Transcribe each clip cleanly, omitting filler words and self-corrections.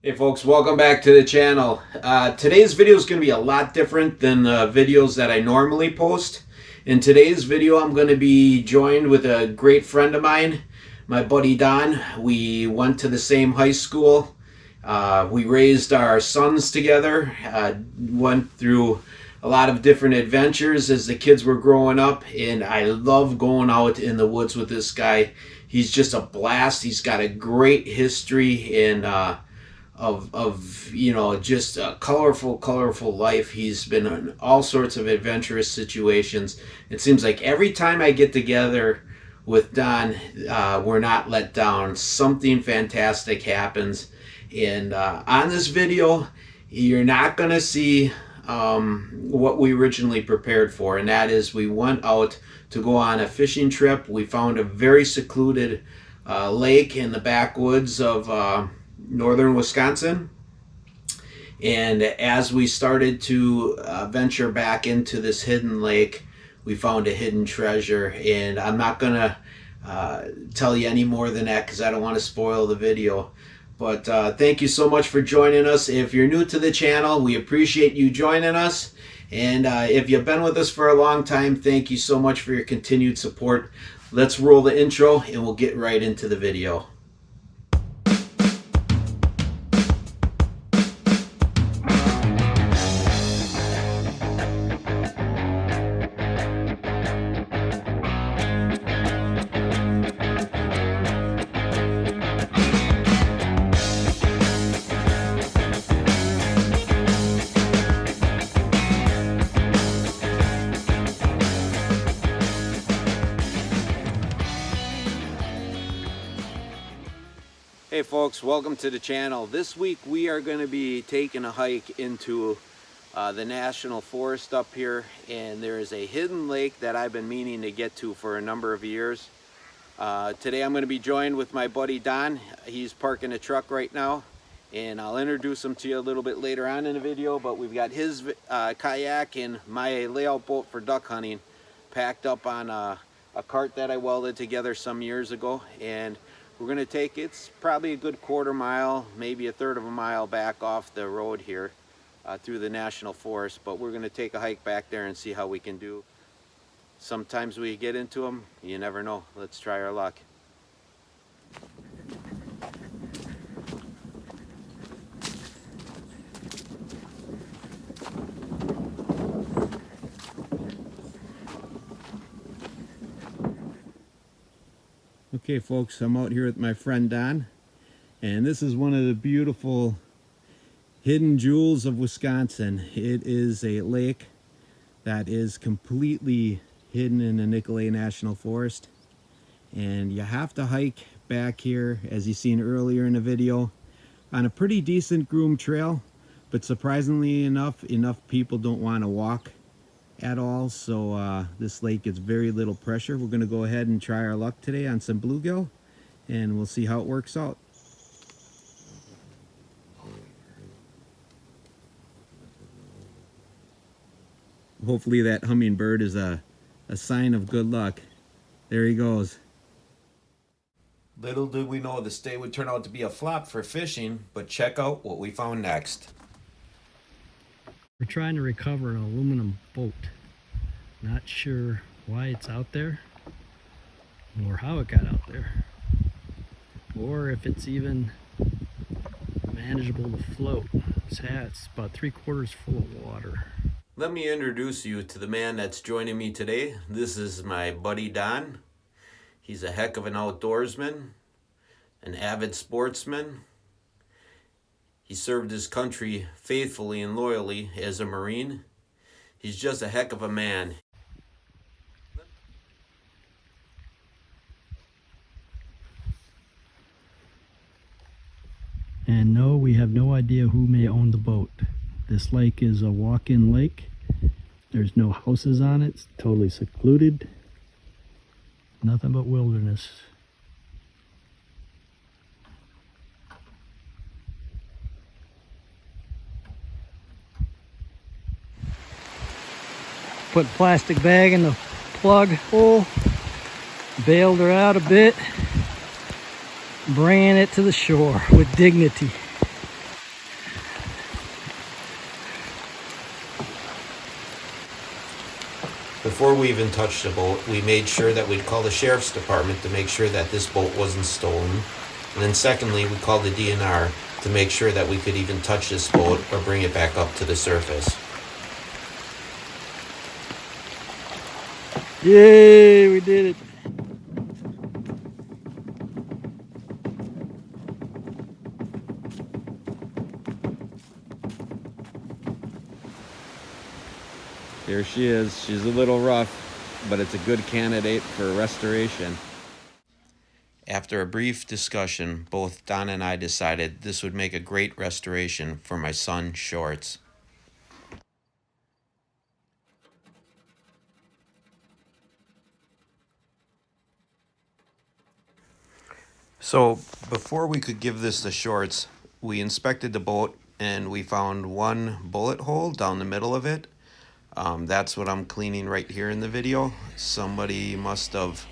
Hey folks, welcome back to the channel. Today's video is going to be a lot different than the videos that I normally post. In today's video, I'm going to be joined with a great friend of mine, my buddy Don. We went to the same high school. We raised our sons together, went through a lot of different adventures as the kids were growing up, and I love going out in the woods with this guy. He's just a blast. He's got a great history and of you know, just a colorful life. He's been in all sorts of adventurous situations. It seems like every time I get together with Don, we're not let down. Something fantastic happens, and on this video you're not gonna see what we originally prepared for, and that is we went out to go on a fishing trip. We found a very secluded lake in the backwoods of northern Wisconsin, and as we started to venture back into this hidden lake, we found a hidden treasure. And I'm not gonna tell you any more than that because I don't want to spoil the video. But thank you so much for joining us. If you're new to the channel, we appreciate you joining us, and if you've been with us for a long time, thank you so much for your continued support. Let's roll the intro and we'll get right into the video. Hey folks, welcome to the channel. This week we are going to be taking a hike into the national forest up here, and there is a hidden lake that I've been meaning to get to for a number of years. Today I'm going to be joined with my buddy Don. He's parking a truck right now, and I'll introduce him to you a little bit later on in the video. But we've got his kayak and my layout boat for duck hunting packed up on a cart that I welded together some years ago, and we're going to take, it's probably a good quarter mile, maybe a third of a mile back off the road here through the national forest, but we're going to take a hike back there and see how we can do. Sometimes we get into them, you never know. Let's try our luck. Okay folks, I'm out here with my friend Don, and this is one of the beautiful hidden jewels of Wisconsin. It is a lake that is completely hidden in the Nicolet National Forest, and you have to hike back here, as you seen earlier in the video, on a pretty decent groomed trail, but surprisingly enough people don't want to walk at all, so this lake gets very little pressure. We're going to go ahead and try our luck today on some bluegill, and we'll see how it works out. Hopefully that hummingbird is a sign of good luck. There he goes. Little did we know this day would turn out to be a flop for fishing, but check out what we found next. We're trying to recover an aluminum boat. Not sure why it's out there, or how it got out there, or if it's even manageable to float. It's about 3/4 full of water. Let me introduce you to the man that's joining me today. This is my buddy Don. He's a heck of an outdoorsman, an avid sportsman. He served his country faithfully and loyally as a Marine. He's just a heck of a man. And no, we have no idea who may own the boat. This lake is a walk-in lake. There's no houses on it. It's totally secluded. Nothing but wilderness. Put plastic bag in the plug hole, bailed her out a bit, bringing it to the shore with dignity. before we even touched the boat, we made sure that we'd call the sheriff's department to make sure that this boat wasn't stolen. And then secondly, we called the DNR to make sure that we could even touch this boat or bring it back up to the surface. Yay, we did it. There she is. She's a little rough, but it's a good candidate for restoration. After a brief discussion, both Don and I decided this would make a great restoration for my son's shorts. So before we could give this the shorts, we inspected the boat and we found one bullet hole down the middle of it. That's what I'm cleaning right here in the video. Somebody must have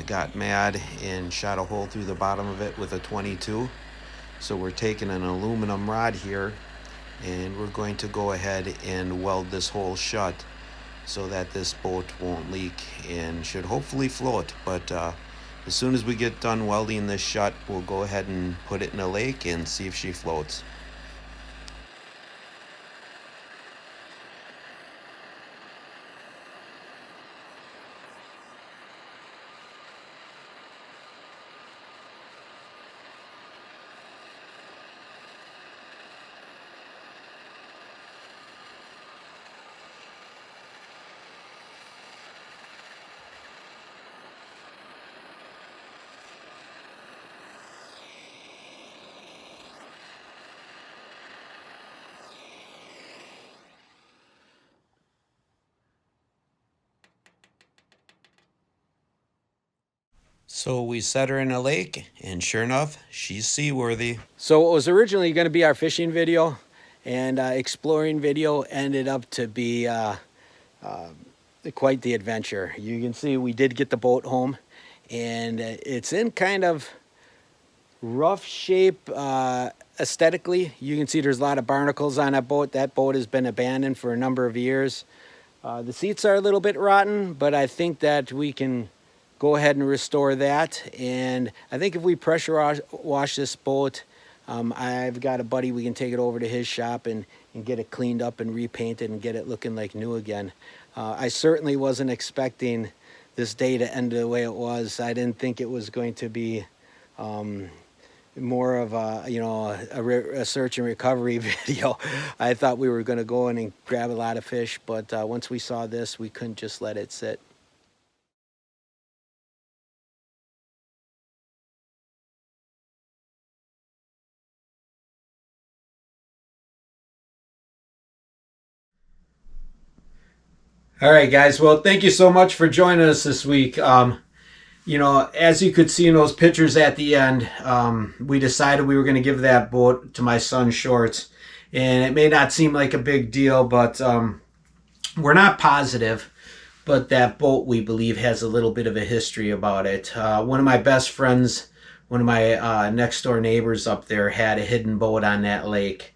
got mad and shot a hole through the bottom of it with a 22. So we're taking an aluminum rod here and we're going to go ahead and weld this hole shut so that this boat won't leak and should hopefully float. But as soon as we get done welding this shut, we'll go ahead and put it in a lake and see if she floats. So we set her in a lake, and sure enough, she's seaworthy. So what was originally going to be our fishing video and exploring video ended up to be quite the adventure. You can see we did get the boat home, and it's in kind of rough shape aesthetically. You can see there's a lot of barnacles on that boat. That boat has been abandoned for a number of years. The seats are a little bit rotten, but I think that we can go ahead and restore that. And I think if we pressure wash this boat, I've got a buddy, we can take it over to his shop and get it cleaned up and repainted and get it looking like new again. I certainly wasn't expecting this day to end the way it was. I didn't think it was going to be more of a, you know, a search and recovery video. I thought we were going to go in and grab a lot of fish, but once we saw this, we couldn't just let it sit. All right, guys. Well, thank you so much for joining us this week. You know, as you could see in those pictures at the end, we decided we were going to give that boat to my son's shorts. And it may not seem like a big deal, but we're not positive. But that boat, we believe, has a little bit of a history about it. One of my best friends, one of my next door neighbors up there had a hidden boat on that lake.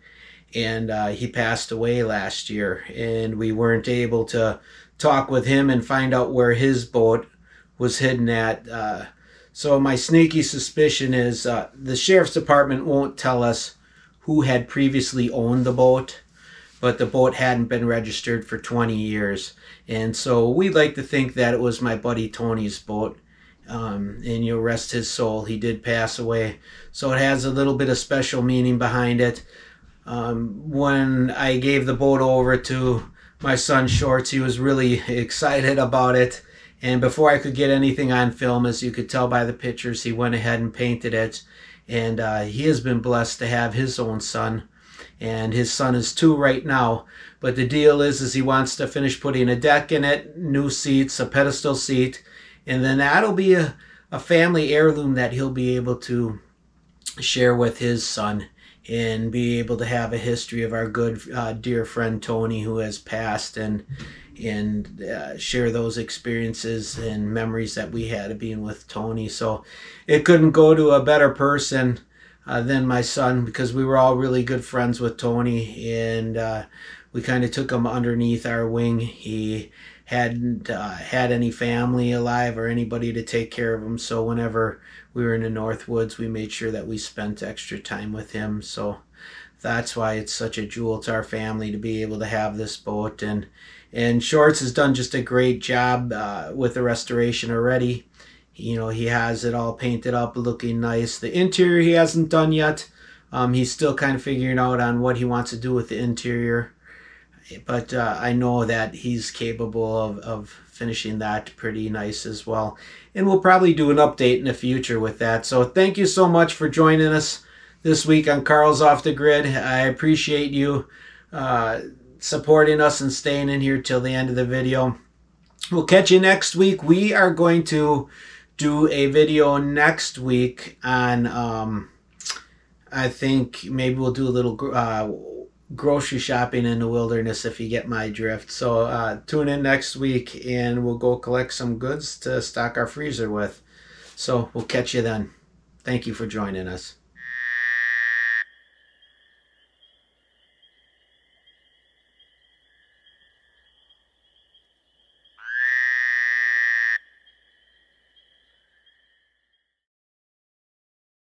And he passed away last year, and we weren't able to talk with him and find out where his boat was hidden at. So my sneaky suspicion is the sheriff's department won't tell us who had previously owned the boat, but the boat hadn't been registered for 20 years. And so we'd like to think that it was my buddy Tony's boat. And you'll rest his soul. He did pass away. So it has a little bit of special meaning behind it. When I gave the boat over to my son's shorts, he was really excited about it. And before I could get anything on film, as you could tell by the pictures, he went ahead and painted it. And he has been blessed to have his own son. And his son is 2 right now. But the deal is he wants to finish putting a deck in it, new seats, a pedestal seat. And then that'll be a family heirloom that he'll be able to share with his son. And be able to have a history of our good dear friend Tony, who has passed, and share those experiences and memories that we had of being with Tony. So it couldn't go to a better person than my son, because we were all really good friends with Tony, and we kind of took him underneath our wing. He hadn't had any family alive or anybody to take care of him. So whenever we were in the North Woods, we made sure that we spent extra time with him. So that's why it's such a jewel to our family to be able to have this boat. And Shorts has done just a great job with the restoration already. You know, he has it all painted up, looking nice. The interior he hasn't done yet. He's still kind of figuring out on what he wants to do with the interior. But I know that he's capable of finishing that pretty nice as well. And we'll probably do an update in the future with that. So thank you so much for joining us this week on Carl's Off the Grid. I appreciate you supporting us and staying in here till the end of the video. We'll catch you next week. We are going to do a video next week on I think maybe we'll do a little grocery shopping in the wilderness, if you get my drift. So tune in next week and we'll go collect some goods to stock our freezer with. So we'll catch you then. Thank you for joining us.